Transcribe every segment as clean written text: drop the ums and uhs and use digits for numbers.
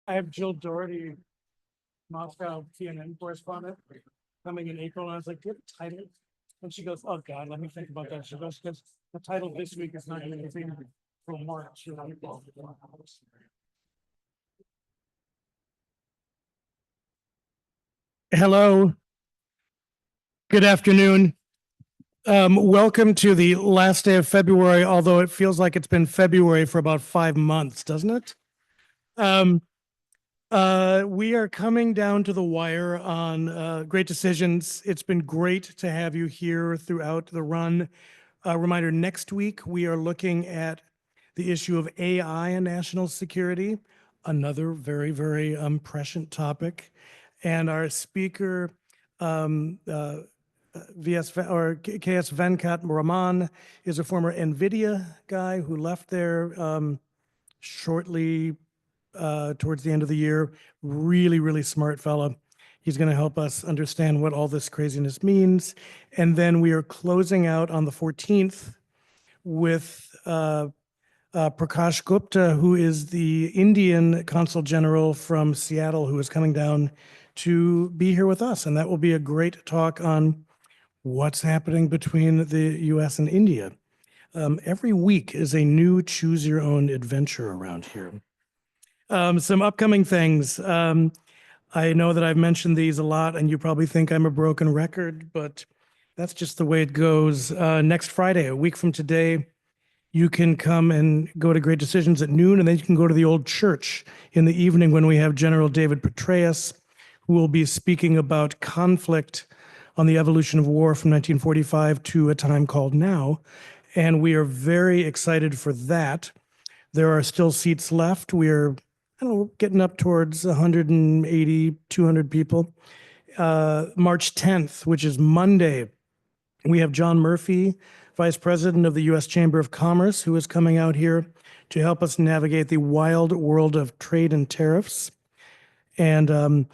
I have Jill Doherty, Moscow CNN correspondent, coming in April, and I was like, "Good title." And she goes, "Oh God, let me think about that." She goes, "Because the title this week is not going to be for March." Hello. Good afternoon. Welcome to the last day of February, although it feels like it's been February for about 5 months, doesn't it? We are coming down to the wire on great decisions. It's been great to have you here throughout the run. Reminder, next week we are looking at the issue of AI and national security, another very, very prescient topic. And our speaker, KS Venkat Raman, is a former NVIDIA guy who left there shortly towards the end of the year. Really, really smart fella. He's going to help us understand what all this craziness means. And then we are closing out on the 14th with Prakash Gupta, who is the Indian Consul General from Seattle, who is coming down to be here with us. And that will be a great talk on what's happening between the US and India. Every week is a new choose your own adventure around here. Some upcoming things. I know that I've mentioned these a lot, and you probably think I'm a broken record, but that's just the way it goes. Next Friday, a week from today, you can come and go to Great Decisions at noon, and then you can go to the old church in the evening when we have General David Petraeus, who will be speaking about conflict on the evolution of war from 1945 to a time called now. And we are very excited for that. There are still seats left. We are getting up towards 180, 200 people. March 10th, which is Monday, we have John Murphy, Vice President of the U.S. Chamber of Commerce, who is coming out here to help us navigate the wild world of trade and tariffs. And I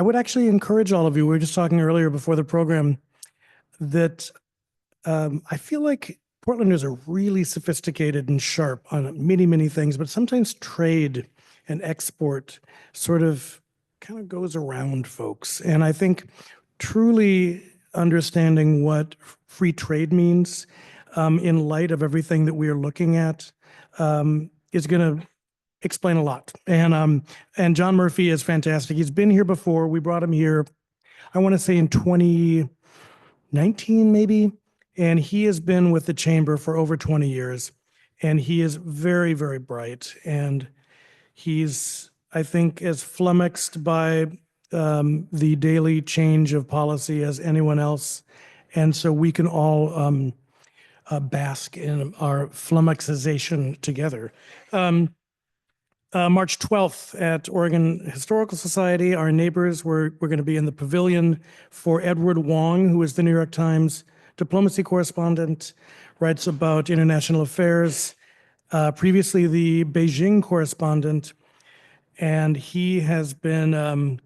would actually encourage all of you, we were just talking earlier before the program, that I feel like Portlanders are really sophisticated and sharp on many, many things, but sometimes trade and export sort of kind of goes around folks. And I think truly understanding what free trade means in light of everything that we are looking at is going to explain a lot. And John Murphy is fantastic. He's been here before. We brought him here, I want to say in 2019, maybe. And he has been with the chamber for over 20 years. And he is very, very bright. And he's, I think, as flummoxed by the daily change of policy as anyone else. And so we can all bask in our flummoxization together. March 12th at Oregon Historical Society, our neighbors, we're going to be in the pavilion for Edward Wong, who is the New York Times diplomacy correspondent, writes about international affairs, previously the Beijing correspondent, and he has been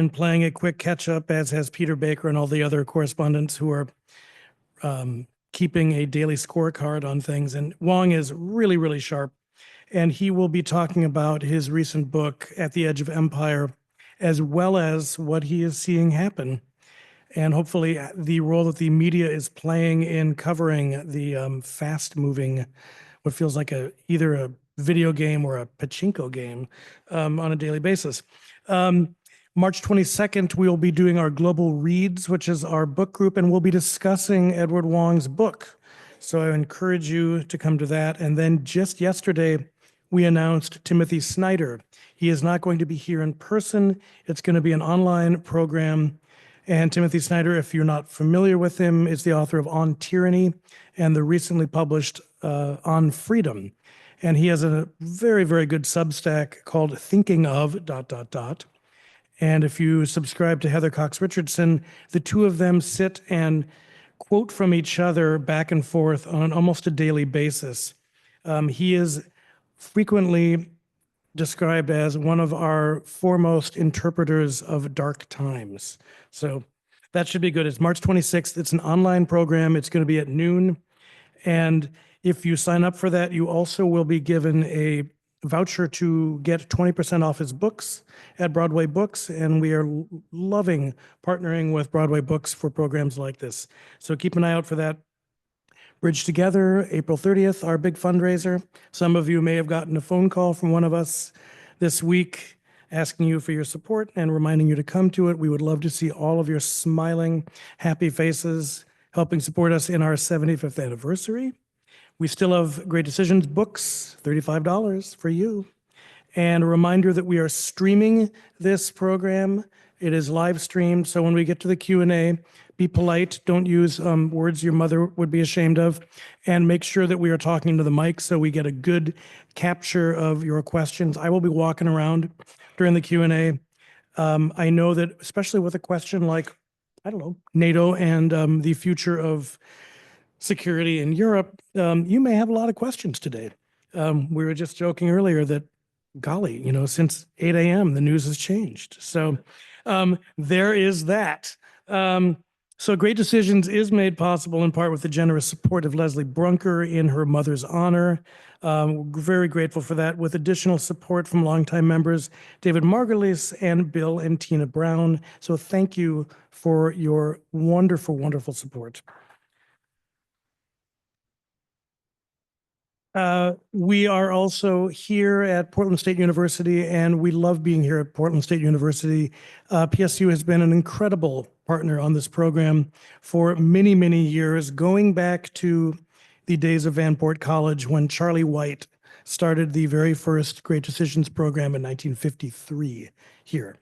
playing a quick catch-up, as has Peter Baker and all the other correspondents who are keeping a daily scorecard on things. And Wong is really, really sharp. And he will be talking about his recent book, At the Edge of Empire, as well as what he is seeing happen. And hopefully the role that the media is playing in covering the fast-moving, what feels like either a video game or a pachinko game on a daily basis. March 22nd, we will be doing our Global Reads, which is our book group, and we'll be discussing Edward Wong's book. So I encourage you to come to that. And then just yesterday, we announced Timothy Snyder. He is not going to be here in person. It's going to be an online program. And Timothy Snyder, if you're not familiar with him, is the author of On Tyranny and the recently published On Freedom. And he has a very, very good Substack called Thinking of ... And if you subscribe to Heather Cox Richardson, the two of them sit and quote from each other back and forth on almost a daily basis. He is frequently described as one of our foremost interpreters of dark times. So that should be good. It's March 26th. It's an online program. It's going to be at noon. And if you sign up for that, you also will be given a voucher to get 20% off his books at Broadway Books, and we are loving partnering with Broadway Books for programs like this. So keep an eye out for that. Bridge Together, April 30th, our big fundraiser. Some of you may have gotten a phone call from one of us this week asking you for your support and reminding you to come to it. We would love to see all of your smiling, happy faces helping support us in our 75th anniversary. We still have Great Decisions books, $35 for you. And a reminder that we are streaming this program. It is live streamed, so when we get to the Q&A, be polite. Don't use words your mother would be ashamed of. And make sure that we are talking to the mic so we get a good capture of your questions. I will be walking around during the Q&A. I know that, especially with a question like, I don't know, NATO and the future of security in Europe, you may have a lot of questions today. We were just joking earlier that, golly, since 8 a.m., the news has changed. So there is that. So Great Decisions is made possible in part with the generous support of Leslie Brunker in her mother's honor. We're very grateful for that, with additional support from longtime members David Margulies and Bill and Tina Brown. So thank you for your wonderful, wonderful support. We are also here at Portland State University, and we love being here at Portland State University. PSU has been an incredible partner on this program for many, many years, going back to the days of Vanport College when Charlie White started the very first Great Decisions program in 1953 here.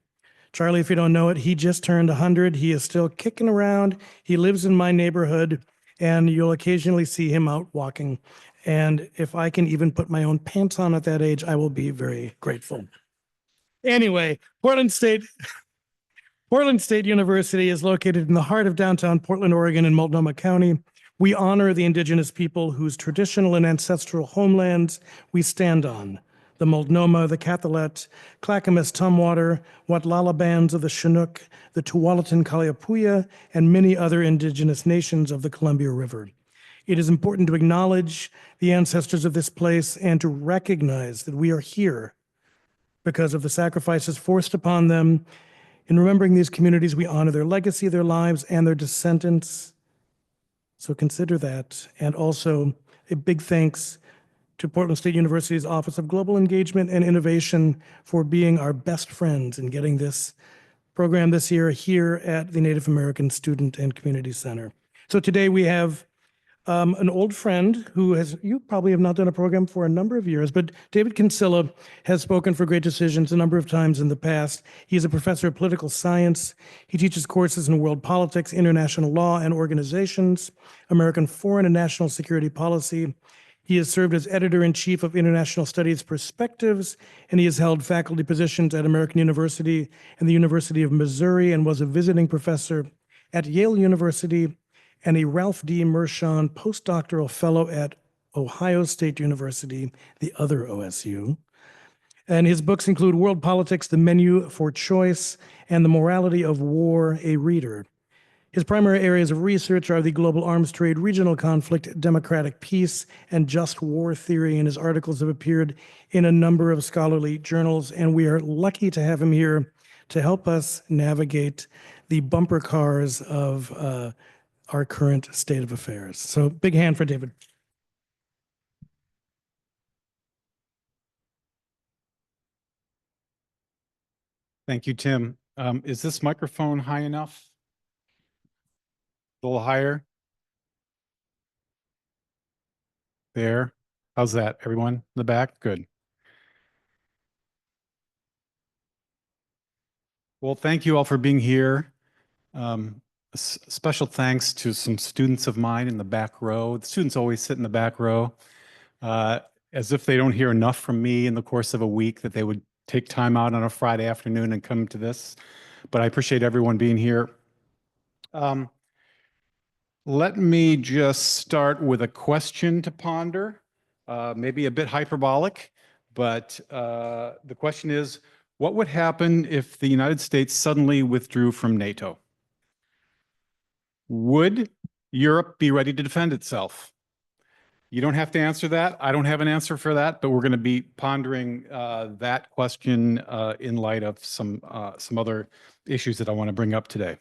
Charlie, if you don't know it, he just turned 100. He is still kicking around. He lives in my neighborhood, and you'll occasionally see him out walking. And if I can even put my own pants on at that age, I will be very grateful. Anyway, Portland State University is located in the heart of downtown Portland, Oregon, in Multnomah County. We honor the indigenous people whose traditional and ancestral homelands we stand on: the Multnomah, the Cathalet, Clackamas, Tumwater, Watlala bands of the Chinook, the Tualatin Kalapuya, and many other indigenous nations of the Columbia River. It is important to acknowledge the ancestors of this place and to recognize that we are here because of the sacrifices forced upon them. In remembering these communities, we honor their legacy, their lives, and their descendants. So consider that. And also a big thanks to Portland State University's Office of Global Engagement and Innovation for being our best friends in getting this program this year here at the Native American Student and Community Center. So today we have an old friend you probably have not done a program for a number of years, but David Kinsella has spoken for Great Decisions a number of times in the past. He is a professor of political science. He teaches courses in world politics, international law and organizations, American foreign and national security policy. He has served as editor-in-chief of International Studies Perspectives, and he has held faculty positions at American University and the University of Missouri, and was a visiting professor at Yale University and a Ralph D. Mershon postdoctoral fellow at Ohio State University, the other OSU. And his books include World Politics, The Menu for Choice, and The Morality of War, A Reader. His primary areas of research are the global arms trade, regional conflict, democratic peace, and just war theory, and his articles have appeared in a number of scholarly journals, and we are lucky to have him here to help us navigate the bumper cars of our current state of affairs. So big hand for David. Thank you, Tim. Is this microphone high enough? A little higher? There. How's that, everyone in the back? Good. Well, thank you all for being here. Special thanks to some students of mine in the back row. The students always sit in the back row, as if they don't hear enough from me in the course of a week that they would take time out on a Friday afternoon and come to this. But I appreciate everyone being here. Let me just start with a question to ponder, maybe a bit hyperbolic, but the question is, what would happen if the United States suddenly withdrew from NATO? Would Europe be ready to defend itself? You don't have to answer that. I don't have an answer for that, but we're going to be pondering that question in light of some other issues that I want to bring up today.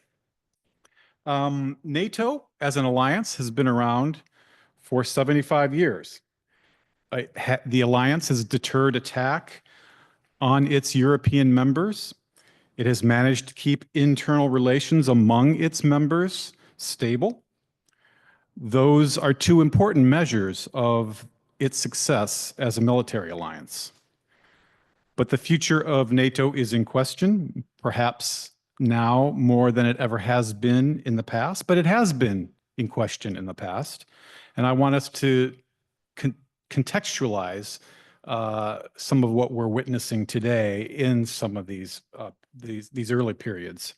NATO as an alliance has been around for 75 years. The alliance has deterred attack on its European members. It has managed to keep internal relations among its members stable. Those are two important measures of its success as a military alliance. But the future of NATO is in question, perhaps now more than it ever has been in the past, but it has been in question in the past. And I want us to contextualize some of what we're witnessing today in some of these early periods.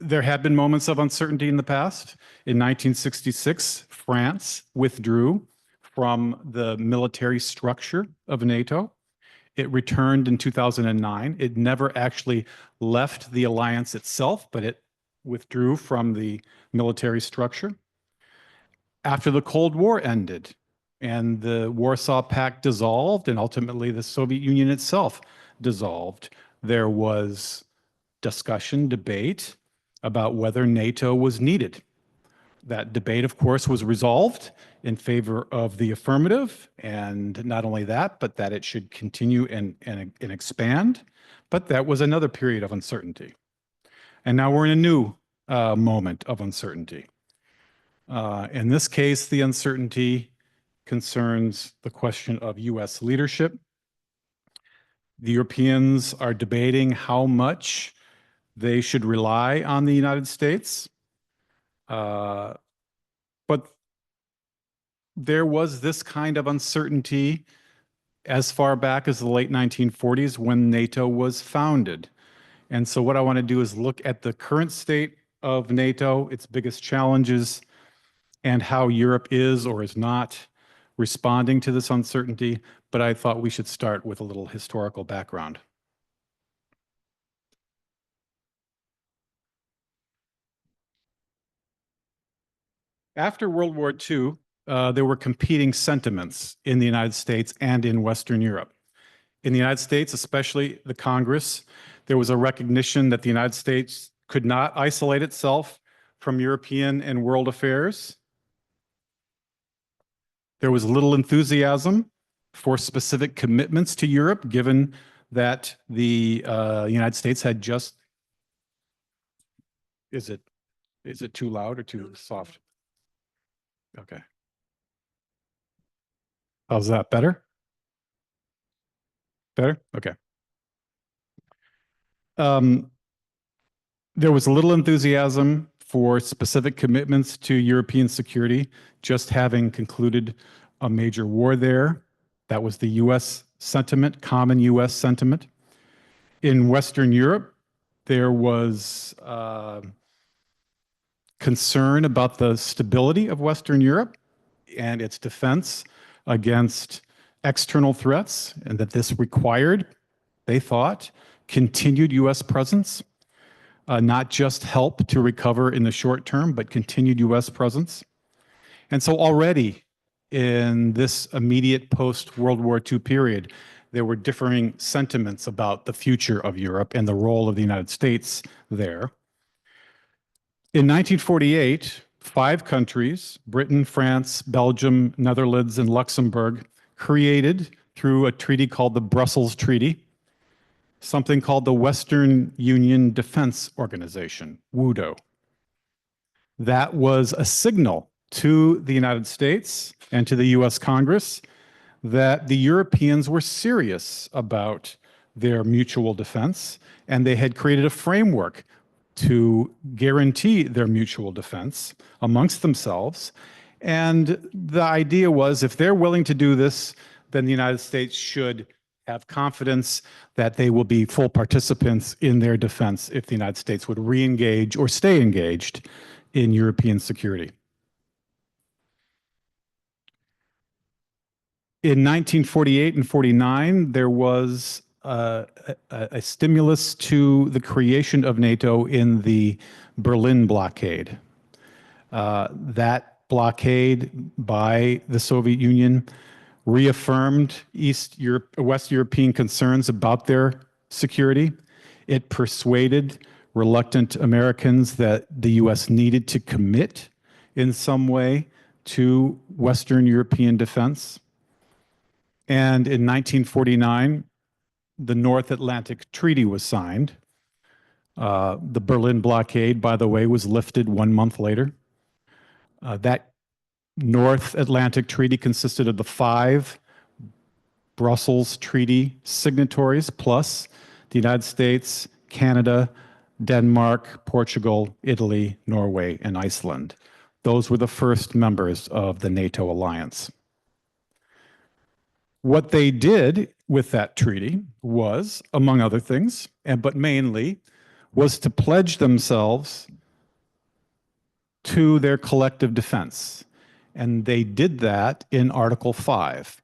There have been moments of uncertainty in the past. In 1966, France withdrew from the military structure of NATO. It returned in 2009. It never actually left the alliance itself, but it withdrew from the military structure. After the Cold War ended and the Warsaw Pact dissolved and ultimately the Soviet Union itself dissolved, there was discussion, debate about whether NATO was needed. That debate, of course, was resolved in favor of the affirmative, and not only that, but that it should continue and expand. But that was another period of uncertainty. And now we're in a new moment of uncertainty. In this case, the uncertainty concerns the question of U.S. leadership. The Europeans are debating how much they should rely on the United States. But there was this kind of uncertainty as far back as the late 1940s when NATO was founded. And so what I want to do is look at the current state of NATO, its biggest challenges, and how Europe is or is not responding to this uncertainty. But I thought we should start with a little historical background. After World War II, there were competing sentiments in the United States and in Western Europe. In the United States, especially the Congress, there was a recognition that the United States could not isolate itself from European and world affairs. There was little enthusiasm for specific commitments to Europe, given that the United States had just... Is it too loud or too soft? Okay. How's that? Better? Better? Okay. There was little enthusiasm for specific commitments to European security, just having concluded a major war there. That was the U.S. sentiment, common U.S. sentiment. In Western Europe, there was concern about the stability of Western Europe and its defense against external threats, and that this required, they thought, continued U.S. presence, not just help to recover in the short term, but continued U.S. presence. And so already in this immediate post-World War II period, there were differing sentiments about the future of Europe and the role of the United States there. In 1948, 5 countries, Britain, France, Belgium, Netherlands, and Luxembourg, created, through a treaty called the Brussels Treaty, something called the Western Union Defense Organization, WUDO. That was a signal to the United States and to the US Congress that the Europeans were serious about their mutual defense, and they had created a framework to guarantee their mutual defense amongst themselves. And the idea was, if they're willing to do this, then the United States should have confidence that they will be full participants in their defense if the United States would re-engage or stay engaged in European security. In 1948 and 49, there was a stimulus to the creation of NATO in the Berlin blockade. That blockade by the Soviet Union reaffirmed West European concerns about their security. It persuaded reluctant Americans that the U.S. needed to commit in some way to Western European defense. And in 1949, the North Atlantic Treaty was signed. The Berlin blockade, by the way, was lifted 1 month later. That North Atlantic Treaty consisted of the 5 Brussels Treaty signatories, plus the United States, Canada, Denmark, Portugal, Italy, Norway, and Iceland. Those were the first members of the NATO alliance. What they did with that treaty was, among other things, but mainly, was to pledge themselves to their collective defense. And they did that in Article 5.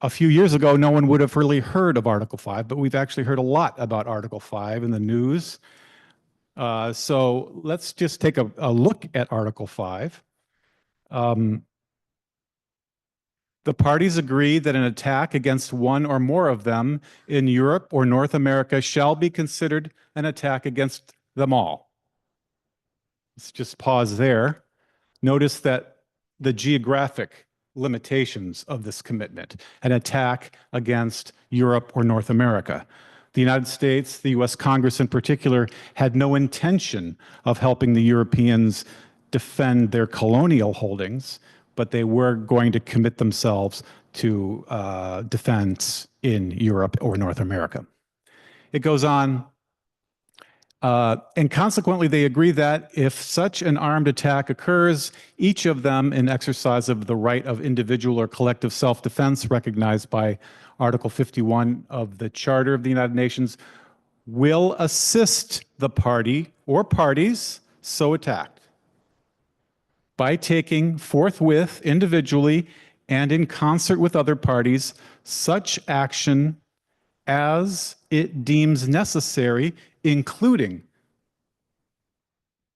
A few years ago, no one would have really heard of Article 5, but we've actually heard a lot about Article 5 in the news. So let's just take a look at Article 5. The parties agree that an attack against one or more of them in Europe or North America shall be considered an attack against them all. Let's just pause there. Notice that the geographic limitations of this commitment, an attack against Europe or North America. The United States, the US Congress in particular, had no intention of helping the Europeans defend their colonial holdings, but they were going to commit themselves to defense in Europe or North America. It goes on, and consequently, they agree that if such an armed attack occurs, each of them, in exercise of the right of individual or collective self-defense recognized by Article 51 of the Charter of the United Nations, will assist the party or parties so attacked by taking forthwith, individually, and in concert with other parties, such action as it deems necessary, including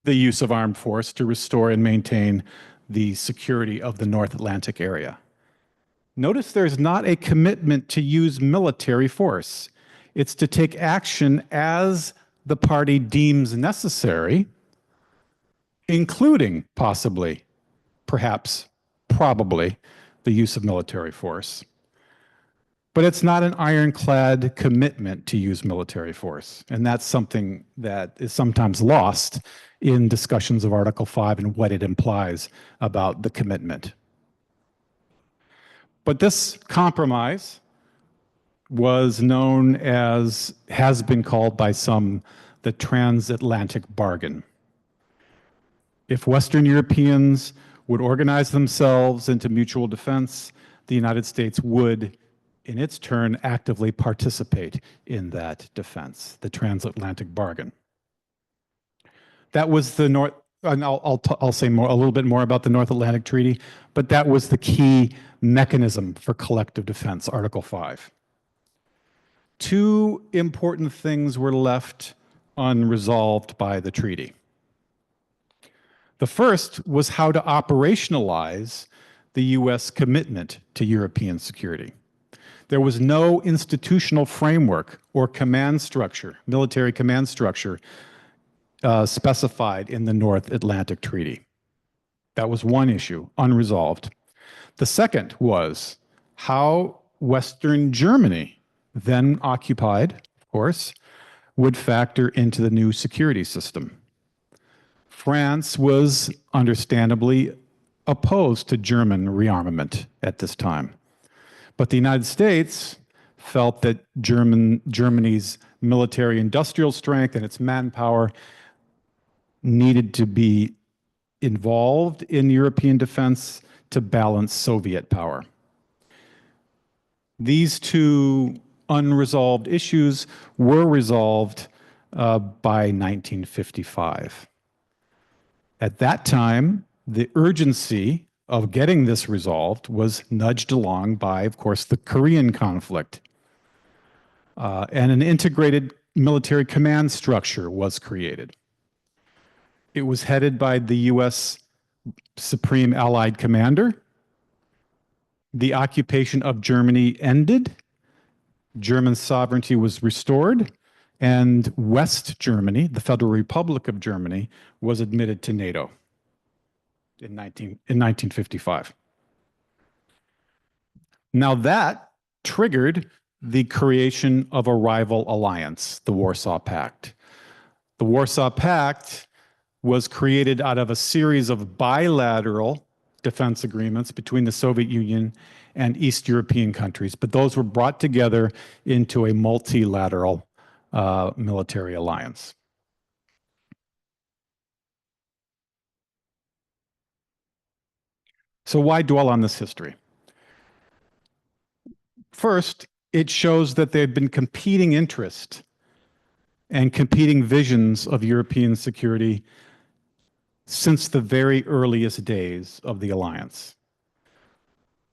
the use of armed force to restore and maintain the security of the North Atlantic area. Notice there's not a commitment to use military force. It's to take action as the party deems necessary, including possibly, perhaps, probably, the use of military force. But it's not an ironclad commitment to use military force. And that's something that is sometimes lost in discussions of Article 5 and what it implies about the commitment. But this compromise was known as, has been called by some, the transatlantic bargain. If Western Europeans would organize themselves into mutual defense, the United States would, in its turn, actively participate in that defense, the transatlantic bargain. That was the North, and I'll say more, a little bit more about the North Atlantic Treaty, but that was the key mechanism for collective defense, Article 5. 2 important things were left unresolved by the treaty. The first was how to operationalize the U.S. commitment to European security. There was no institutional framework or command structure, military command structure, specified in the North Atlantic Treaty. That was one issue, unresolved. The second was how Western Germany, then occupied, of course, would factor into the new security system. France was understandably opposed to German rearmament at this time. But the United States felt that Germany's military industrial strength and its manpower needed to be involved in European defense to balance Soviet power. These 2 unresolved issues were resolved by 1955. At that time, the urgency of getting this resolved was nudged along by, of course, the Korean conflict. And an integrated military command structure was created. It was headed by the U.S. supreme Allied commander. The occupation of Germany ended. German sovereignty was restored. And West Germany, the Federal Republic of Germany, was admitted to NATO in 1955. Now that triggered the creation of a rival alliance, the Warsaw Pact. The Warsaw Pact was created out of a series of bilateral defense agreements between the Soviet Union and East European countries, but those were brought together into a multilateral military alliance. So why dwell on this history? First, it shows that there had been competing interest and competing visions of European security since the very earliest days of the alliance.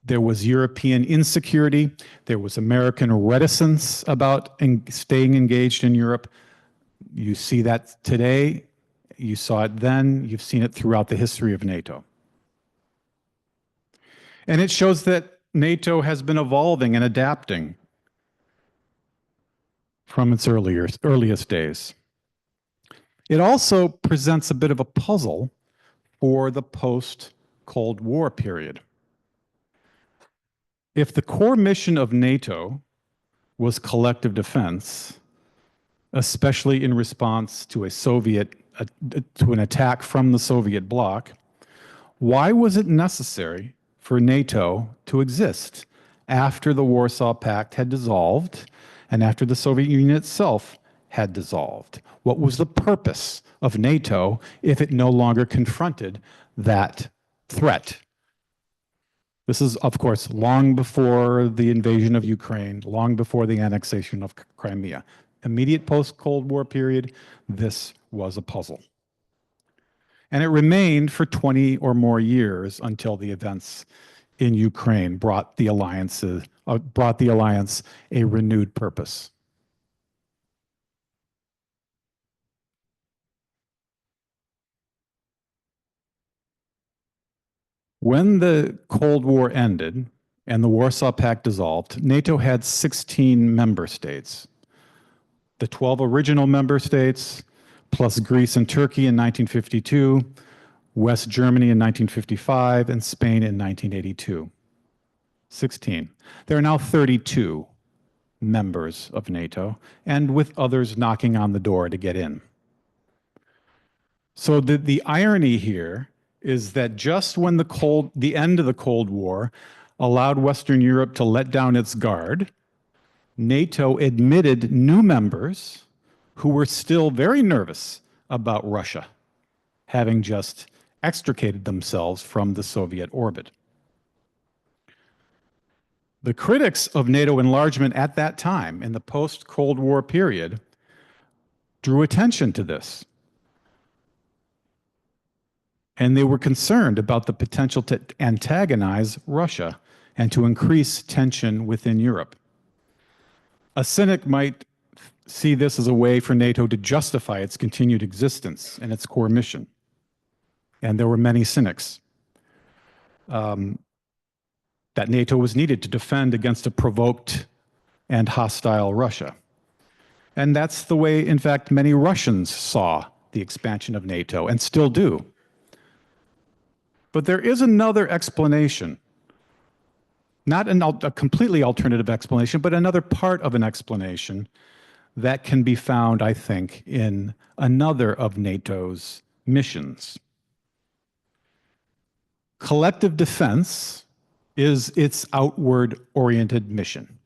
There was European insecurity. There was American reticence about staying engaged in Europe. You see that today. You saw it then. You've seen it throughout the history of NATO. And it shows that NATO has been evolving and adapting from its earliest days. It also presents a bit of a puzzle for the post-Cold War period. If the core mission of NATO was collective defense, especially in response to to an attack from the Soviet bloc, why was it necessary for NATO to exist after the Warsaw Pact had dissolved and after the Soviet Union itself had dissolved? What was the purpose of NATO if it no longer confronted that threat? This is, of course, long before the invasion of Ukraine, long before the annexation of Crimea. Immediate post-Cold War period, this was a puzzle. And it remained for 20 or more years until the events in Ukraine brought the alliance a renewed purpose. When the Cold War ended and the Warsaw Pact dissolved, NATO had 16 member states. The 12 original member states, plus Greece and Turkey in 1952, West Germany in 1955, and Spain in 1982. 16. There are now 32 members of NATO, and with others knocking on the door to get in. So the irony here is that just when the end of the Cold War allowed Western Europe to let down its guard, NATO admitted new members who were still very nervous about Russia, having just extricated themselves from the Soviet orbit. The critics of NATO enlargement at that time, in the post-Cold War period, drew attention to this. And they were concerned about the potential to antagonize Russia and to increase tension within Europe. A cynic might see this as a way for NATO to justify its continued existence and its core mission. And there were many cynics. That NATO was needed to defend against a provoked and hostile Russia. And that's the way, in fact, many Russians saw the expansion of NATO and still do. But there is another explanation, not a completely alternative explanation, but another part of an explanation that can be found, I think, in another of NATO's missions. Collective defense is its outward-oriented mission.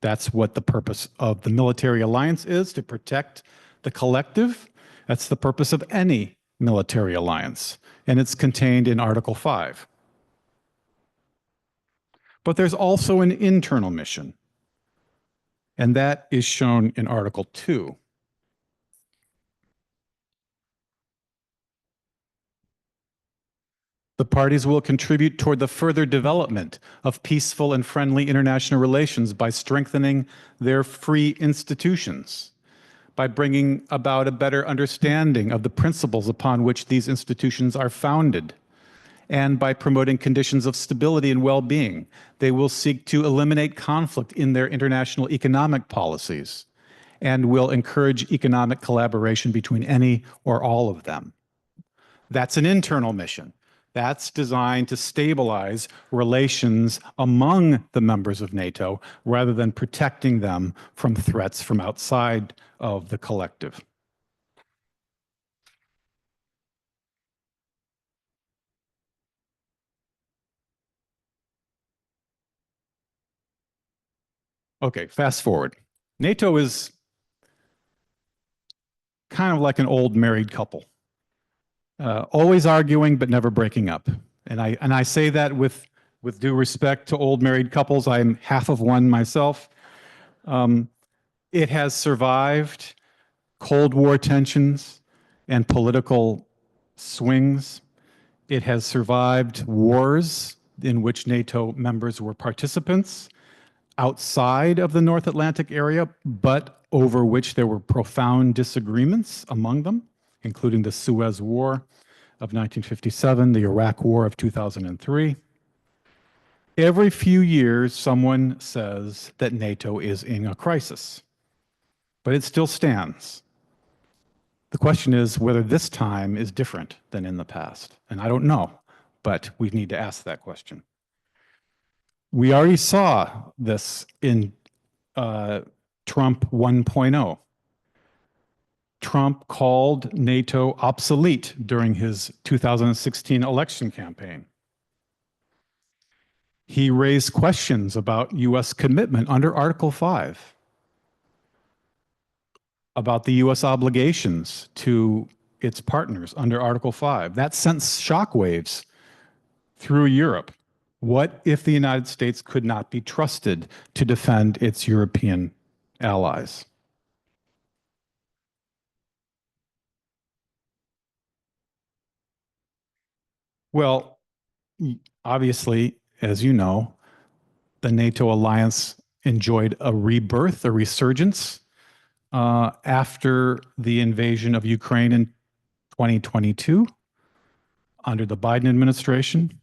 That's what the purpose of the military alliance is, to protect the collective. That's the purpose of any military alliance, and it's contained in Article 5. But there's also an internal mission, and that is shown in Article 2. The parties will contribute toward the further development of peaceful and friendly international relations by strengthening their free institutions, by bringing about a better understanding of the principles upon which these institutions are founded, and by promoting conditions of stability and well-being. They will seek to eliminate conflict in their international economic policies and will encourage economic collaboration between any or all of them. That's an internal mission. That's designed to stabilize relations among the members of NATO rather than protecting them from threats from outside of the collective. Okay, fast forward. NATO is kind of like an old married couple, always arguing but never breaking up. And I say that with due respect to old married couples. I'm half of one myself. It has survived Cold War tensions and political swings. It has survived wars in which NATO members were participants outside of the North Atlantic area, but over which there were profound disagreements among them, including the Suez War of 1957, the Iraq War of 2003. Every few years, someone says that NATO is in a crisis, but it still stands. The question is whether this time is different than in the past. And I don't know, but we need to ask that question. We already saw this in Trump 1.0. Trump called NATO obsolete during his 2016 election campaign. He raised questions about U.S. commitment under Article 5, about the U.S. obligations to its partners under Article 5. That sent shockwaves through Europe. What if the United States could not be trusted to defend its European allies? Well, obviously, as you know, the NATO alliance enjoyed a rebirth, a resurgence after the invasion of Ukraine in 2022 under the Biden administration.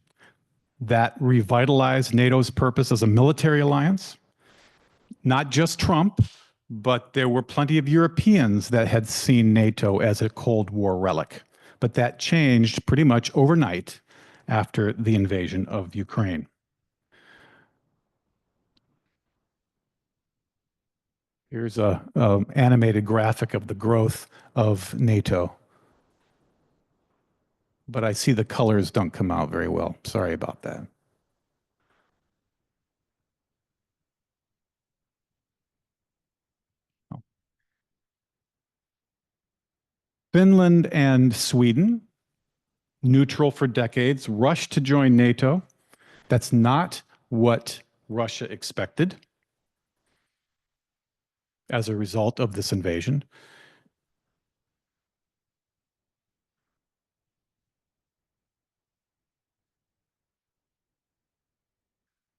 That revitalized NATO's purpose as a military alliance. Not just Trump, but there were plenty of Europeans that had seen NATO as a Cold War relic. But that changed pretty much overnight after the invasion of Ukraine. Here's a animated graphic of the growth of NATO. But I see the colors don't come out very well. Sorry about that. Finland and Sweden, neutral for decades, rushed to join NATO. That's not what Russia expected as a result of this invasion.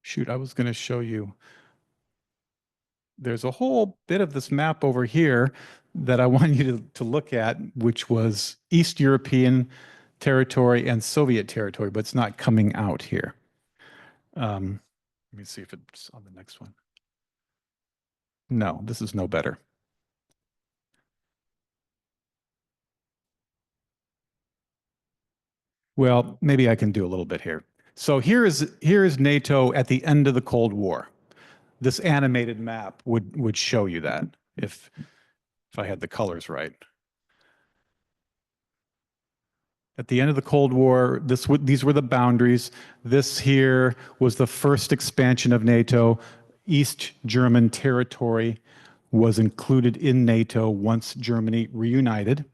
Shoot, I was going to show you. There's a whole bit of this map over here that I want you to look at, which was East European territory and Soviet territory, but it's not coming out here. Let me see if it's on the next one. No, this is no better. Well, maybe I can do a little bit here. So here is NATO at the end of the Cold War. This animated map would show you that if I had the colors right. At the end of the Cold War, these were the boundaries. This here was the first expansion of NATO. East German territory was included in NATO once Germany reunited.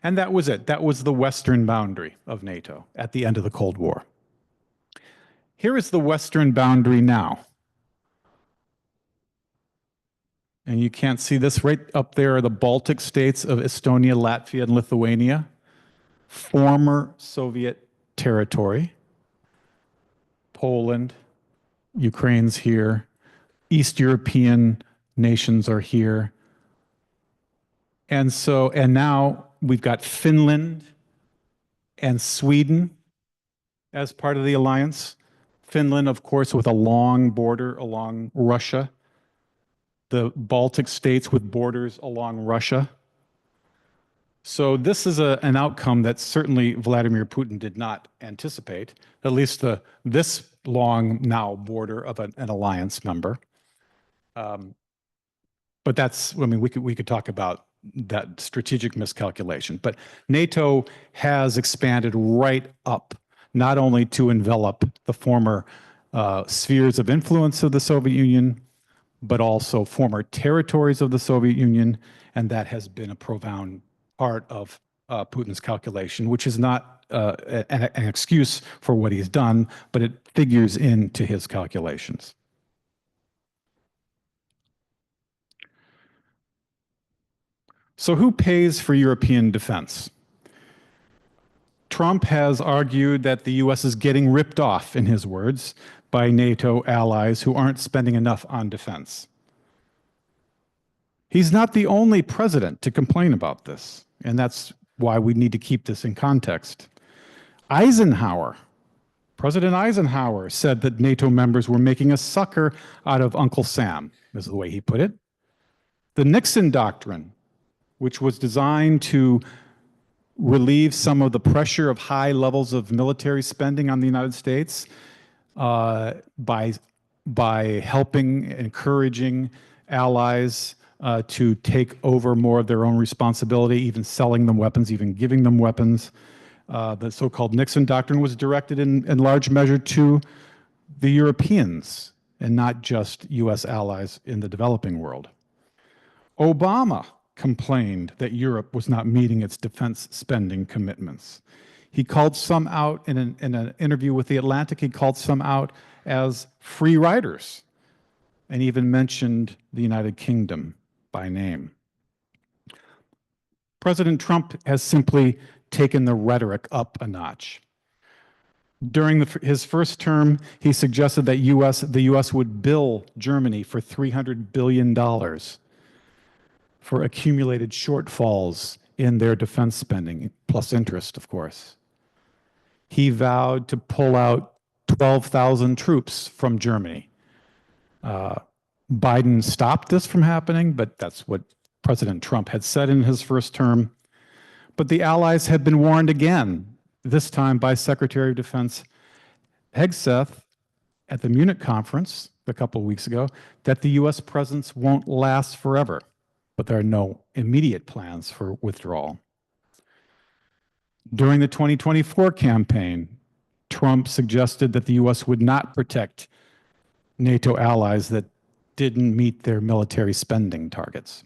And that was it. That was the western boundary of NATO at the end of the Cold War. Here is the western boundary now. And you can't see this. Right up there are the Baltic states of Estonia, Latvia, and Lithuania. Former Soviet territory. Poland, Ukraine's here. East European nations are here. And now we've got Finland and Sweden as part of the alliance. Finland, of course, with a long border along Russia. The Baltic states with borders along Russia. So this is an outcome that certainly Vladimir Putin did not anticipate, at least this long now border of an alliance member. But that's, I mean, we could talk about that strategic miscalculation. But NATO has expanded right up, not only to envelop the former spheres of influence of the Soviet Union, but also former territories of the Soviet Union, and that has been a profound part of Putin's calculation, which is not an excuse for what he's done, but it figures into his calculations. So who pays for European defense? Trump has argued that the U.S. is getting ripped off, in his words, by NATO allies who aren't spending enough on defense. He's not the only president to complain about this, and that's why we need to keep this in context. President Eisenhower said that NATO members were making a sucker out of Uncle Sam, is the way he put it. The Nixon Doctrine, which was designed to relieve some of the pressure of high levels of military spending on the United States by helping, encouraging allies to take over more of their own responsibility, even selling them weapons, even giving them weapons. The so-called Nixon Doctrine was directed in large measure to the Europeans and not just U.S. allies in the developing world. Obama complained that Europe was not meeting its defense spending commitments. He called some out in an interview with The Atlantic, he called some out as free riders and even mentioned the United Kingdom by name. President Trump has simply taken the rhetoric up a notch. During his first term, he suggested that the U.S. would bill Germany for $300 billion for accumulated shortfalls in their defense spending, plus interest, of course. He vowed to pull out 12,000 troops from Germany. Biden stopped this from happening, but that's what President Trump had said in his first term. But the allies have been warned again, this time by Secretary of Defense Hegseth at the Munich conference a couple of weeks ago, that the U.S. presence won't last forever, but there are no immediate plans for withdrawal. During the 2024 campaign, Trump suggested that the U.S. would not protect NATO allies that didn't meet their military spending targets.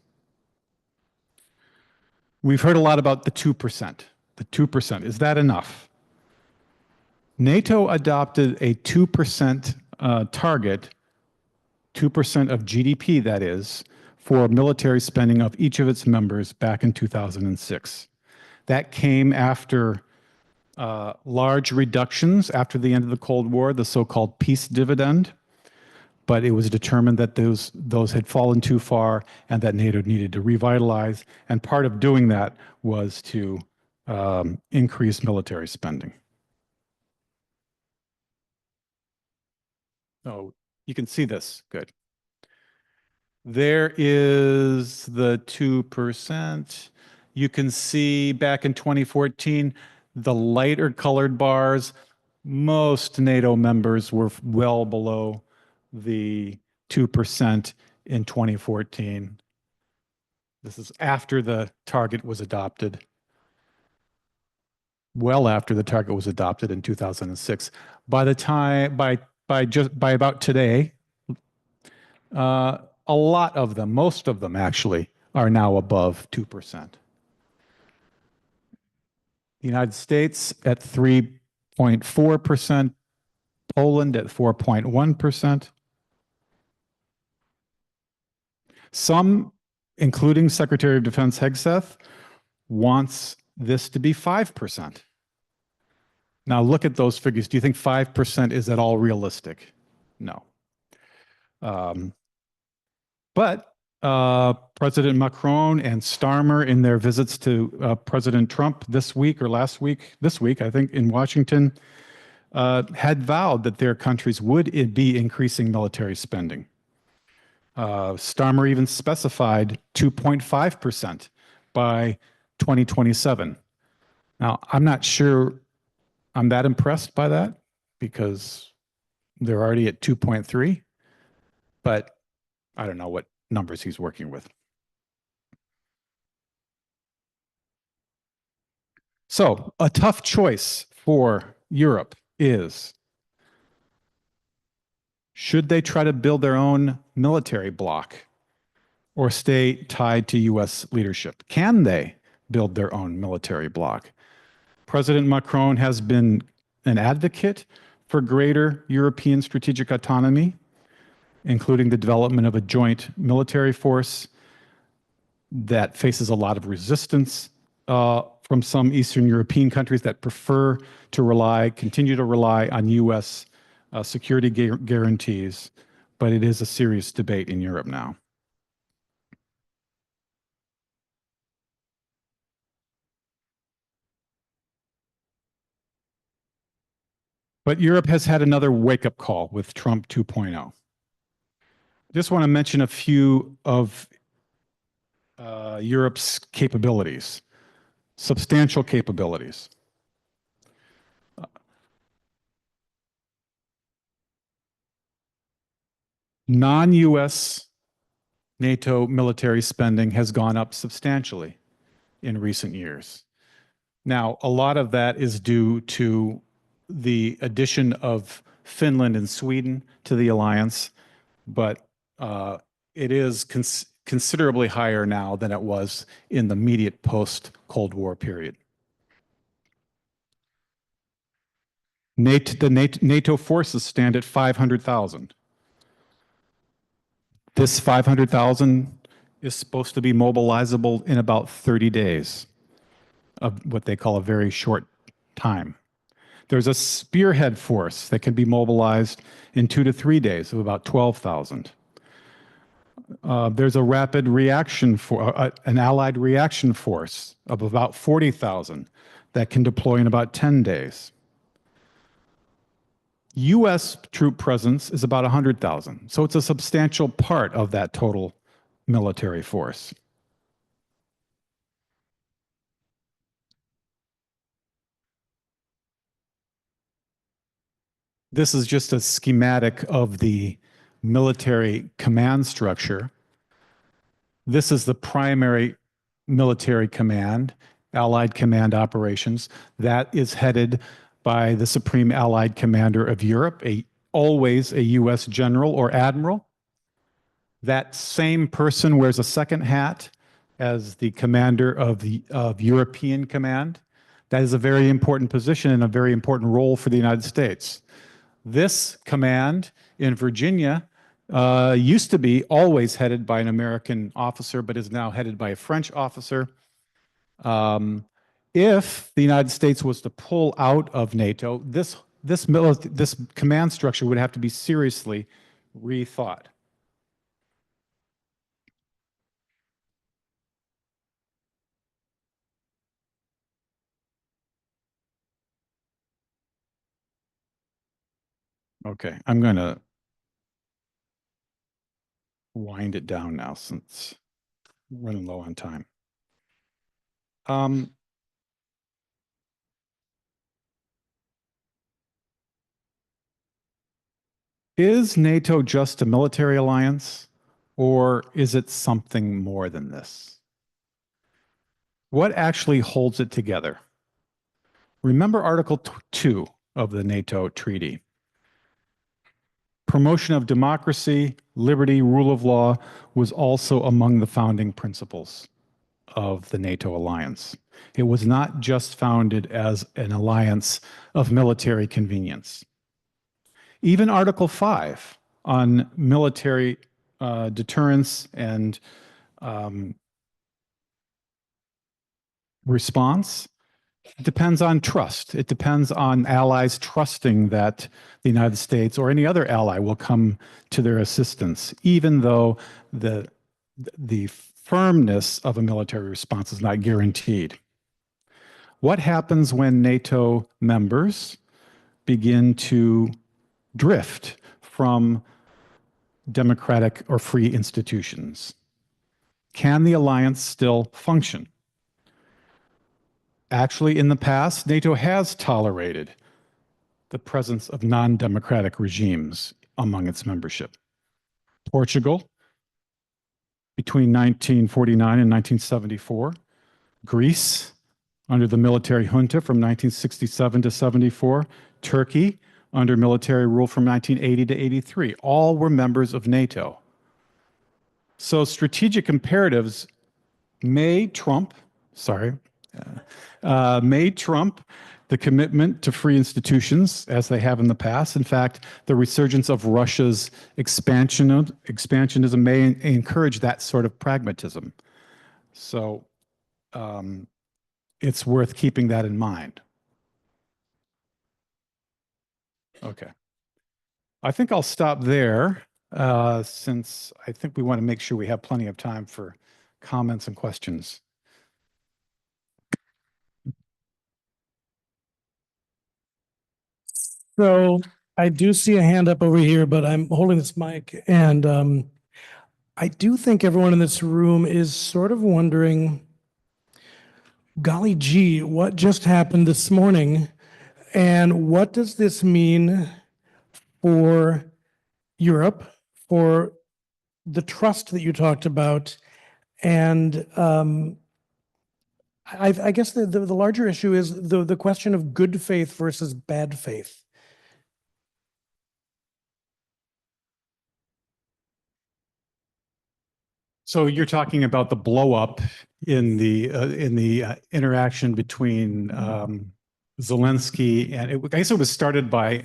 We've heard a lot about the 2%. The 2%, is that enough? NATO adopted a 2% target, 2% of GDP, that is, for military spending of each of its members back in 2006. That came after large reductions after the end of the Cold War, the so-called peace dividend. But it was determined that those had fallen too far and that NATO needed to revitalize. And part of doing that was to increase military spending. So you can see this, good. There is the 2%. You can see back in 2014, the lighter colored bars, most NATO members were well below the 2% in 2014. This is after the target was adopted. Well after the target was adopted in 2006. By the time, by about today, a lot of them, most of them actually, are now above 2%. The United States at 3.4%, Poland at 4.1%. Some, including Secretary of Defense Hegseth, wants this to be 5%. Now look at those figures. Do you think 5% is at all realistic? No. But President Macron and Starmer, in their visits to President Trump this week or last week, this week, I think, in Washington, had vowed that their countries would be increasing military spending. Starmer even specified 2.5% by 2027. Now, I'm not sure I'm that impressed by that because they're already at 2.3, but I don't know what numbers he's working with. So a tough choice for Europe is, should they try to build their own military bloc or stay tied to US leadership? Can they build their own military bloc? President Macron has been an advocate for greater European strategic autonomy, including the development of a joint military force that faces a lot of resistance from some Eastern European countries that prefer to continue to rely on US security guarantees, but it is a serious debate in Europe now. But Europe has had another wake-up call with Trump 2.0. Just want to mention a few of Europe's capabilities, substantial capabilities. Non-US NATO military spending has gone up substantially in recent years. Now, a lot of that is due to the addition of Finland and Sweden to the alliance, but it is considerably higher now than it was in the immediate post-Cold War period. The NATO forces stand at 500,000. This 500,000 is supposed to be mobilizable in about 30 days of what they call a very short time. There's a spearhead force that can be mobilized in 2 to 3 days of about 12,000. There's a rapid reaction an allied reaction force of about 40,000 that can deploy in about 10 days. U.S. troop presence is about 100,000, so it's a substantial part of that total military force. This is just a schematic of the military command structure. This is the primary military command, Allied Command Operations. That is headed by the Supreme Allied Commander of Europe, always a U.S. general or admiral. That same person wears a second hat as the commander of European Command. That is a very important position and a very important role for the United States. This command in Virginia used to be always headed by an American officer, but is now headed by a French officer. If the United States was to pull out of NATO, this command structure would have to be seriously rethought. Okay, I'm going to wind it down now since we're running low on time. Is NATO just a military alliance, or is it something more than this? What actually holds it together? Remember Article 2 of the NATO Treaty. Promotion of democracy, liberty, rule of law was also among the founding principles of the NATO alliance. It was not just founded as an alliance of military convenience. Even Article 5 on military deterrence and response depends on trust. It depends on allies trusting that the United States or any other ally will come to their assistance, even though the firmness of a military response is not guaranteed. What happens when NATO members begin to drift from democratic or free institutions? Can the alliance still function? Actually, in the past, NATO has tolerated the presence of non-democratic regimes among its membership. Portugal, between 1949 and 1974, Greece, under the military junta from 1967 to 74, Turkey, under military rule from 1980 to 83, all were members of NATO. So strategic imperatives may trump the commitment to free institutions as they have in the past. In fact, the resurgence of Russia's expansionism may encourage that sort of pragmatism. So it's worth keeping that in mind. Okay. I think I'll stop there since I think we want to make sure we have plenty of time for comments and questions. So I do see a hand up over here, but I'm holding this mic, and I do think everyone in this room is sort of wondering, golly gee, what just happened this morning? And what does this mean for Europe, for the trust that you talked about? And I guess the larger issue is the question of good faith versus bad faith. So you're talking about the blow up in the interaction between Zelensky and I guess it was started by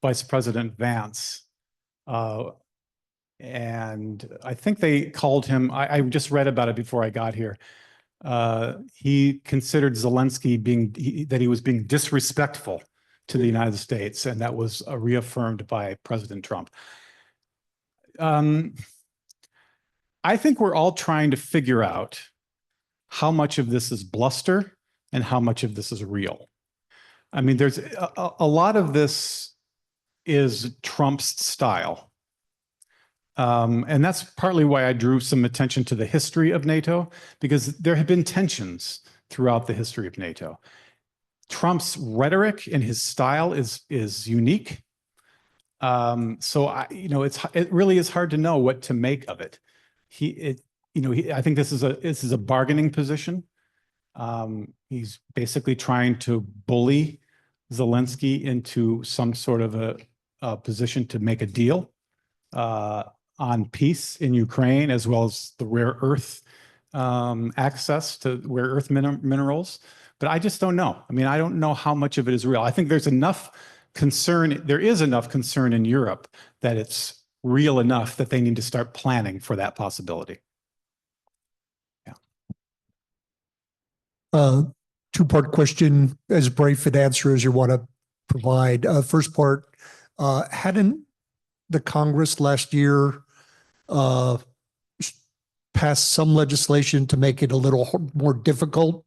Vice President Vance, and I think they called him. I just read about it before I got here. He considered Zelensky that he was being disrespectful to the United States, and that was reaffirmed by President Trump. I think we're all trying to figure out how much of this is bluster and how much of this is real. I mean, there's a lot of this is Trump's style. And that's partly why I drew some attention to the history of NATO, because there have been tensions throughout the history of NATO. Trump's rhetoric and his style is unique. So it really is hard to know what to make of it. I think this is a bargaining position. He's basically trying to bully Zelensky into some sort of a position to make a deal on peace in Ukraine, as well as the rare earth access to rare earth minerals. But I just don't know. I mean, I don't know how much of it is real. I think there's enough concern. There is enough concern in Europe that it's real enough that they need to start planning for that possibility. Yeah. Two-part question, as brief an answer as you want to provide. First part, hadn't the Congress last year passed some legislation to make it a little more difficult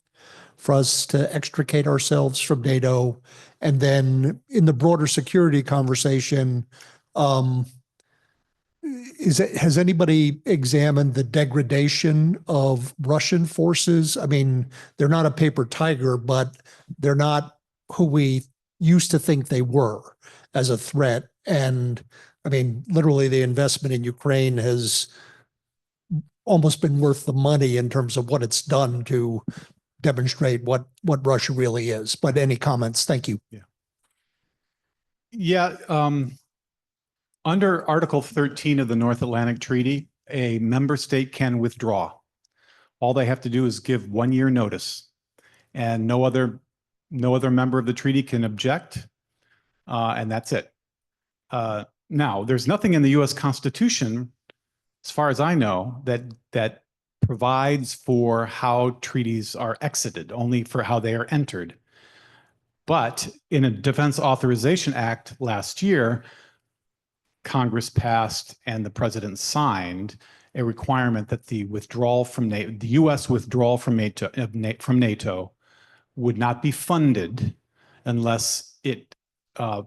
for us to extricate ourselves from NATO? And then in the broader security conversation, has anybody examined the degradation of Russian forces? I mean, they're not a paper tiger, but they're not who we used to think they were as a threat. And I mean, literally the investment in Ukraine has almost been worth the money in terms of what it's done to demonstrate what Russia really is. But any comments? Thank you. Yeah. Under Article 13 of the North Atlantic Treaty, a member state can withdraw. All they have to do is give 1 year notice, and no other member of the treaty can object, and that's it. Now, there's nothing in the U.S. Constitution, as far as I know, that provides for how treaties are exited, only for how they are entered. But in a Defense Authorization Act last year, Congress passed and the president signed a requirement that the withdrawal from NATO, the U.S. withdrawal from NATO would not be funded unless it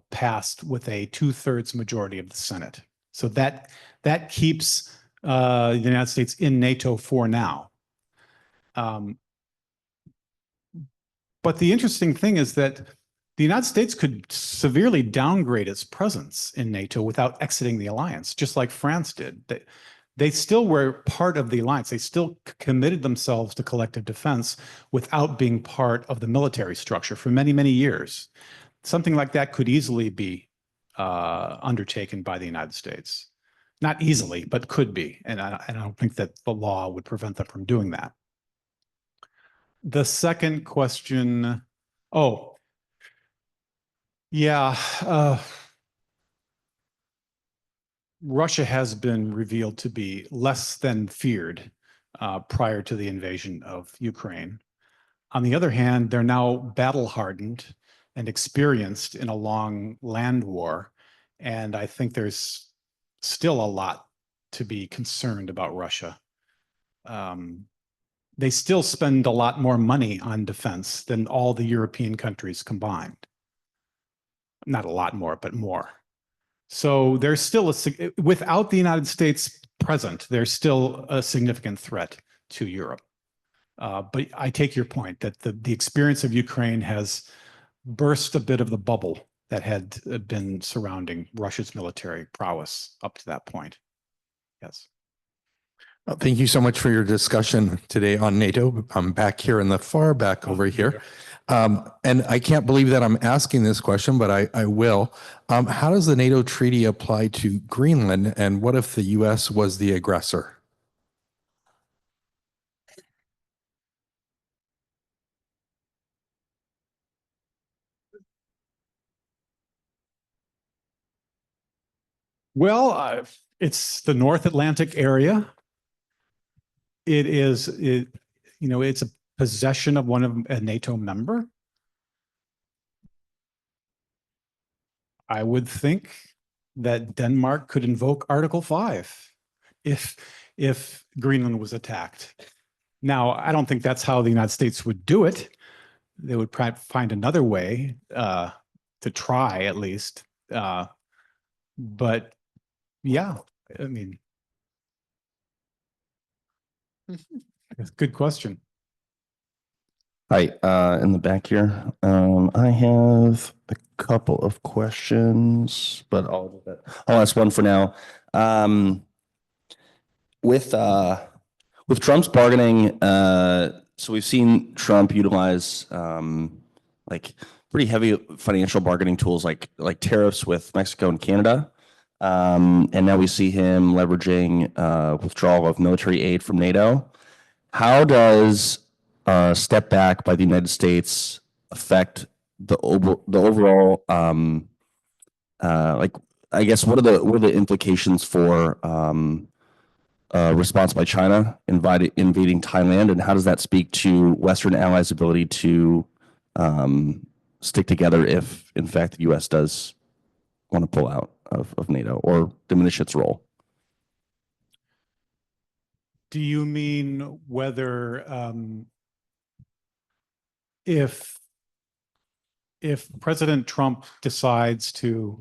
passed with a 2/3 majority of the Senate. So that keeps the United States in NATO for now. But the interesting thing is that the United States could severely downgrade its presence in NATO without exiting the alliance, just like France did. They still were part of the alliance. They still committed themselves to collective defense without being part of the military structure for many, many years. Something like that could easily be undertaken by the United States. Not easily, but could be. And I don't think that the law would prevent them from doing that. The second question, Russia has been revealed to be less than feared prior to the invasion of Ukraine. On the other hand, they're now battle-hardened and experienced in a long land war. And I think there's still a lot to be concerned about Russia. They still spend a lot more money on defense than all the European countries combined. Not a lot more, but more. So there's still without the United States present, there's still a significant threat to Europe. But I take your point that the experience of Ukraine has burst a bit of the bubble that had been surrounding Russia's military prowess up to that point. Yes. Well, thank you so much for your discussion today on NATO. I'm back here in the far back over here. And I can't believe that I'm asking this question, but I will. How does the NATO treaty apply to Greenland? And what if the US was the aggressor? Well, it's the North Atlantic area. It's a possession of a NATO member. I would think that Denmark could invoke Article 5 if Greenland was attacked. Now, I don't think that's how the United States would do it. They would find another way to try, at least. But yeah, I mean, that's a good question. Hi, in the back here. I have a couple of questions, but I'll ask one for now. With Trump's bargaining, so we've seen Trump utilize like pretty heavy financial bargaining tools like tariffs with Mexico and Canada. And now we see him leveraging withdrawal of military aid from NATO. How does step back by the United States affect the overall like, I guess, what are the implications for response by China invading Thailand, and how does that speak to Western allies' ability to stick together if, in fact, the U.S. does want to pull out of NATO or diminish its role? Do you mean whether if President Trump decides to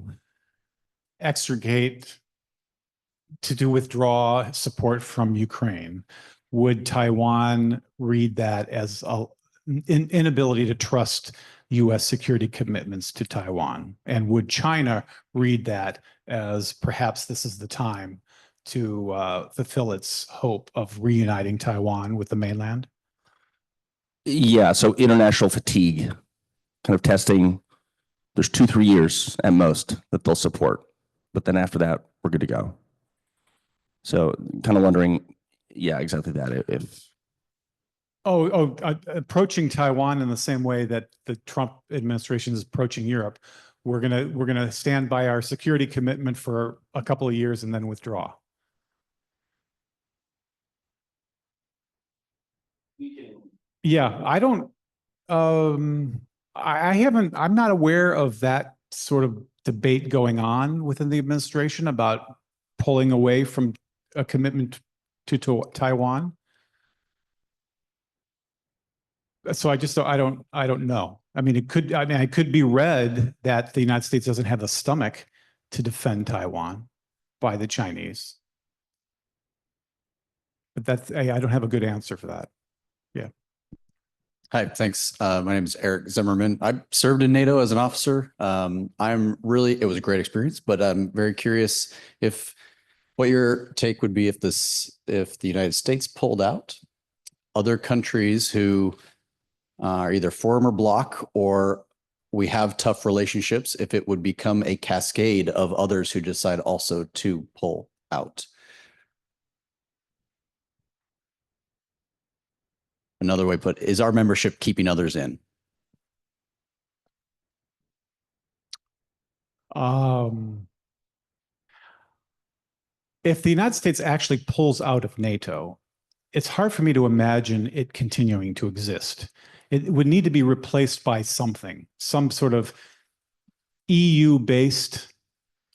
withdraw support from Ukraine, would Taiwan read that as an inability to trust U.S. security commitments to Taiwan? And would China read that as perhaps this is the time to fulfill its hope of reuniting Taiwan with the mainland? Yeah, so international fatigue, kind of testing. There's 2-3 years at most that they'll support, but then after that, we're good to go. So kind of wondering, yeah, exactly that. If approaching Taiwan in the same way that the Trump administration is approaching Europe, we're gonna stand by our security commitment for a couple of years and then withdraw. Yeah, I don't. I'm not aware of that sort of debate going on within the administration about pulling away from a commitment to Taiwan. So I don't know. I mean, it could be read that the United States doesn't have the stomach to defend Taiwan by the Chinese. But I don't have a good answer for that. Yeah. Hi, thanks. My name is Eric Zimmerman. I served in NATO as an officer. It was a great experience, but I'm very curious what your take would be if the United States pulled out, other countries who are either former bloc or we have tough relationships, if it would become a cascade of others who decide also to pull out. Another way put, is our membership keeping others in? If the United States actually pulls out of NATO, it's hard for me to imagine it continuing to exist. It would need to be replaced by something, some sort of EU-based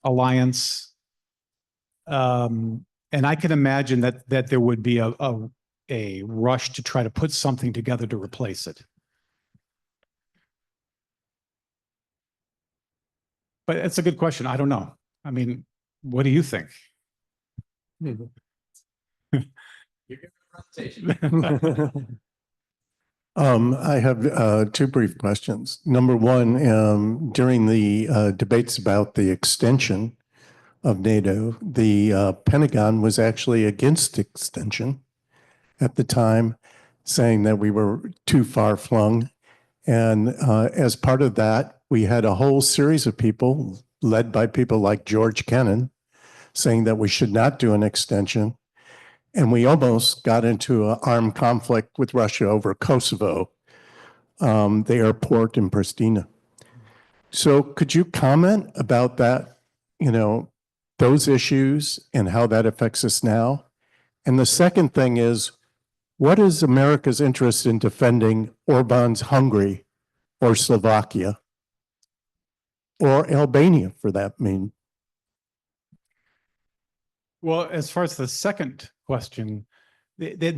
alliance. And I can imagine that there would be a rush to try to put something together to replace it. But it's a good question. I don't know. I mean, what do you think? I have two brief questions. Number one, during the debates about the extension of NATO, the Pentagon was actually against extension at the time, saying that we were too far flung. And as part of that, we had a whole series of people, led by people like George Kennan, saying that we should not do an extension. And we almost got into an armed conflict with Russia over Kosovo, the airport in Pristina. So could you comment about that, those issues and how that affects us now? And the second thing is, what is America's interest in defending Orban's Hungary or Slovakia or Albania for that mean? Well, as far as the second question, the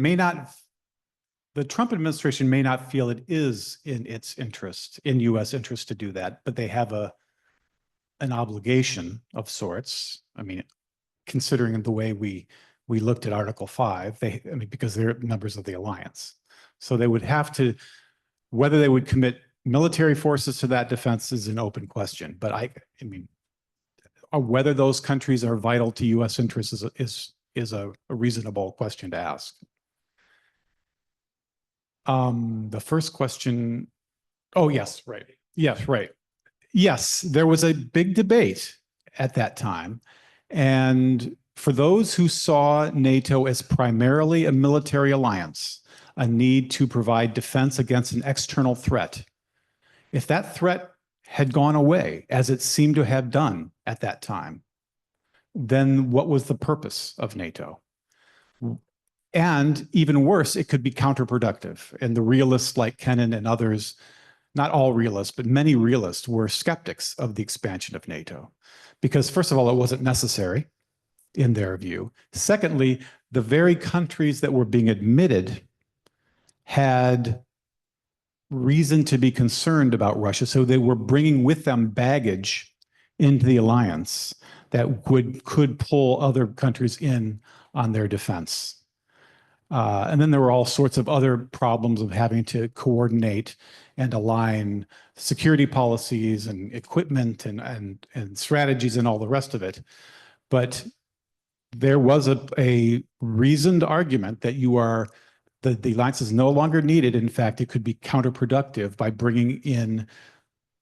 Trump administration may not feel it is in its interest, in U.S. interest to do that, but they have an obligation of sorts. I mean, considering the way we looked at Article 5, because they're members of the alliance. So they would have to, whether they would commit military forces to that defense is an open question. But I mean, whether those countries are vital to U.S. interests is a reasonable question to ask. The first question, oh, yes, right. Yes, right. Yes, there was a big debate at that time. And for those who saw NATO as primarily a military alliance, a need to provide defense against an external threat, if that threat had gone away, as it seemed to have done at that time, then what was the purpose of NATO? And even worse, it could be counterproductive. And the realists like Kennan and others, not all realists, but many realists were skeptics of the expansion of NATO. Because first of all, it wasn't necessary in their view. Secondly, the very countries that were being admitted had reason to be concerned about Russia. So they were bringing with them baggage into the alliance that could pull other countries in on their defense. And then there were all sorts of other problems of having to coordinate and align security policies and equipment and strategies and all the rest of it. But there was a reasoned argument that the alliance is no longer needed. In fact, it could be counterproductive by bringing in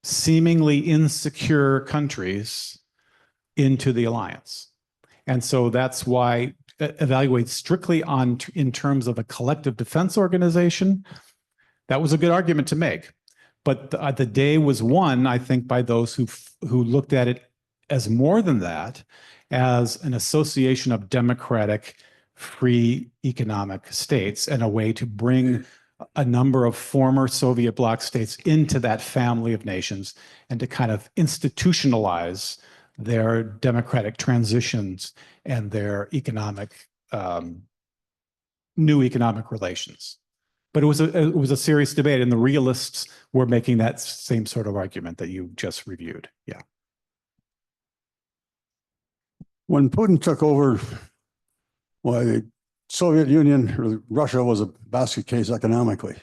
seemingly insecure countries into the alliance. And so that's why evaluate strictly in terms of a collective defense organization. That was a good argument to make. But the day was won, I think, by those who looked at it as more than that, as an association of democratic, free economic states and a way to bring a number of former Soviet bloc states into that family of nations and to kind of institutionalize their democratic transitions and their new economic relations. But it was a serious debate, and the realists were making that same sort of argument that you just reviewed. Yeah. When Putin took over, well, the Soviet Union or Russia was a basket case economically.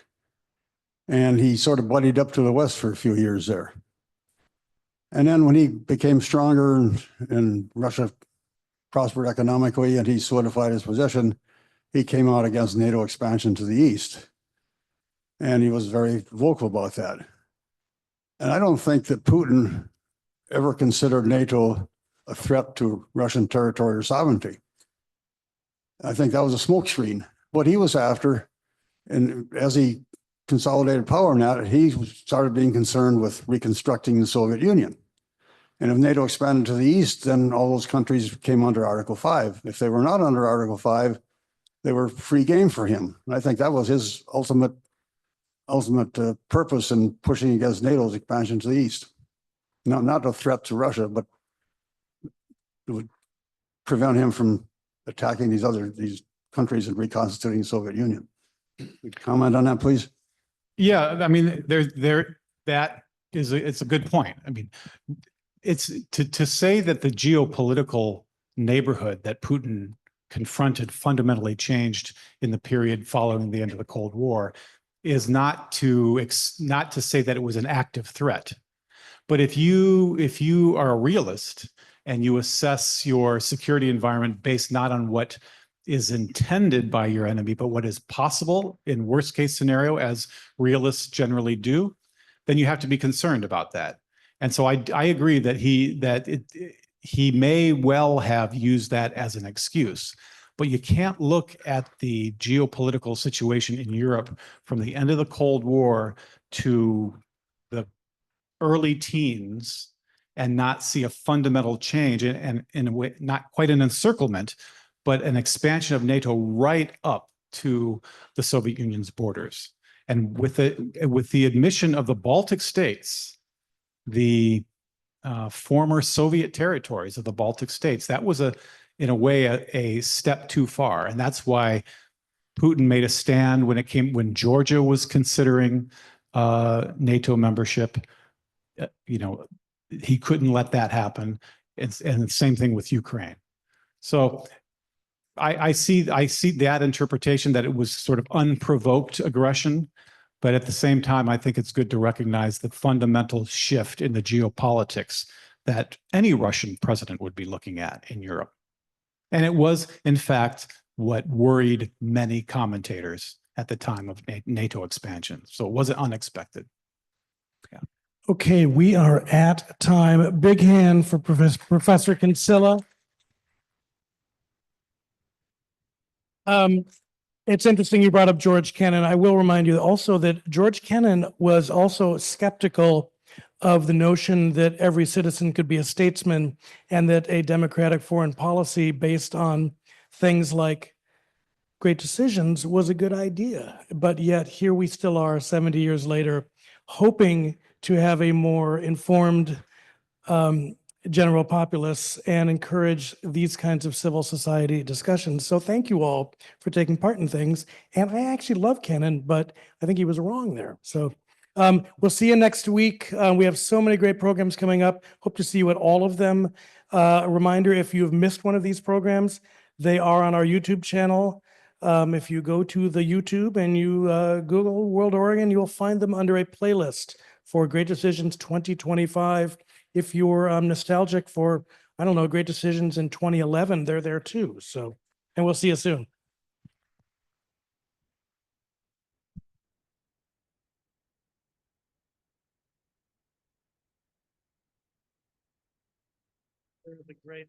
And he sort of buddied up to the West for a few years there. And then when he became stronger and Russia prospered economically and he solidified his position, he came out against NATO expansion to the East. And he was very vocal about that. And I don't think that Putin ever considered NATO a threat to Russian territory or sovereignty. I think that was a smokescreen. What he was after, and as he consolidated power in that, he started being concerned with reconstructing the Soviet Union. And if NATO expanded to the East, then all those countries came under Article 5. If they were not under Article 5, they were free game for him. And I think that was his ultimate purpose in pushing against NATO's expansion to the East. Not a threat to Russia, but it would prevent him from attacking these countries and reconstituting the Soviet Union. Would you comment on that, please? Yeah, I mean, it's a good point. I mean, it's to say that the geopolitical neighborhood that Putin confronted fundamentally changed in the period following the end of the Cold War is not to say that it was an active threat. But if you are a realist and you assess your security environment based not on what is intended by your enemy, but what is possible in worst case scenario, as realists generally do, then you have to be concerned about that. And so I agree that he may well have used that as an excuse, but you can't look at the geopolitical situation in Europe from the end of the Cold War to the early teens and not see a fundamental change, and in a way, not quite an encirclement, but an expansion of NATO right up to the Soviet Union's borders. And with the admission of the Baltic states, the former Soviet territories of the Baltic states, that was in a way a step too far. And that's why Putin made a stand when Georgia was considering NATO membership. He couldn't let that happen. And the same thing with Ukraine. So I see that interpretation, that it was sort of unprovoked aggression. But at the same time, I think it's good to recognize the fundamental shift in the geopolitics that any Russian president would be looking at in Europe. And it was, in fact, what worried many commentators at the time of NATO expansion. So it wasn't unexpected. Yeah. Okay, we are at time. Big hand for Professor Kinsella. It's interesting you brought up George Kennan. I will remind you also that George Kennan was also skeptical of the notion that every citizen could be a statesman and that a democratic foreign policy based on things like great decisions was a good idea. But yet here we still are 70 years later, hoping to have a more informed general populace and encourage these kinds of civil society discussions. So thank you all for taking part in things. And I actually love Kennan, but I think he was wrong there. So we'll see you next week. We have so many great programs coming up. Hope to see you at all of them. A reminder, if you've missed one of these programs, they are on our YouTube channel. If you go to the YouTube and you Google World Oregon, you'll find them under a playlist for Great Decisions 2025. If you're nostalgic for, I don't know, Great Decisions in 2011, they're there too. So, and we'll see you soon. Great.